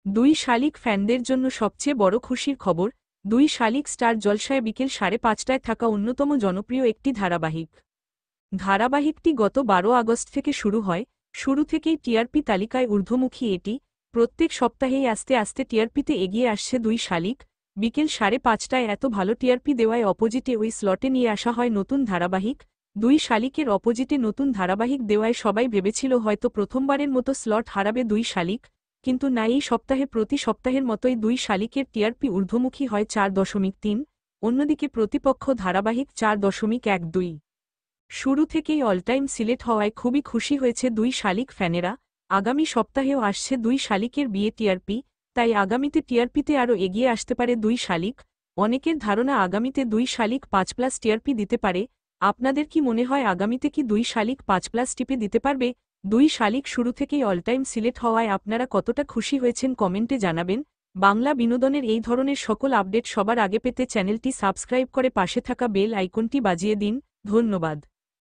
দুই শালিক ফ্যানদের জন্য সবচেয়ে বড় খুশির খবর, দুই শালিক স্টার জলসায় বিকেল 5:30টায় থাকা অন্যতম জনপ্রিয় একটি ধারাবাহিক। ধারাবাহিকটি গত 12 আগস্ট থেকে শুরু হয়। শুরু থেকেই টিআরপি তালিকায় ঊর্ধ্বমুখী এটি। প্রত্যেক সপ্তাহেই আস্তে আস্তে টিআরপিতে এগিয়ে আসছে দুই শালিক। বিকেল 5:30টায় এত ভালো টিআরপি দেওয়ায় অপোজিটে ওই স্লটে নিয়ে আসা হয় নতুন ধারাবাহিক। দুই শালিকের অপোজিটে নতুন ধারাবাহিক দেওয়ায় সবাই ভেবেছিল হয়তো প্রথমবারের মতো স্লট হারাবে দুই শালিক, কিন্তু না, এই সপ্তাহে প্রতি সপ্তাহের মতোই দুই শালিকের টিআরপি ঊর্ধ্বমুখী হয় 4.3। অন্যদিকে প্রতিপক্ষ ধারাবাহিক 4.12। শুরু থেকেই অলটাইম সিলেট হওয়ায় খুবই খুশি হয়েছে দুই শালিক ফ্যানেরা। আগামী সপ্তাহেও আসছে দুই শালিকের বিয়ে টিআরপি, তাই আগামীতে টিআরপিতে আরও এগিয়ে আসতে পারে দুই শালিক। অনেকের ধারণা আগামীতে দুই শালিক 5+ টিআরপি দিতে পারে। আপনাদের কি মনে হয় আগামীতে কি দুই শালিক 5+ টিপে দিতে পারবে? দুই শালিক শুরু থেকেই অলটাইম সিলেট হওয়ায় আপনারা কতটা খুশি হয়েছেন কমেন্টে জানাবেন। বাংলা বিনোদনের এই ধরনের সকল আপডেট সবার আগে পেতে চ্যানেলটি সাবস্ক্রাইব করে পাশে থাকা বেল আইকনটি বাজিয়ে দিন। ধন্যবাদ।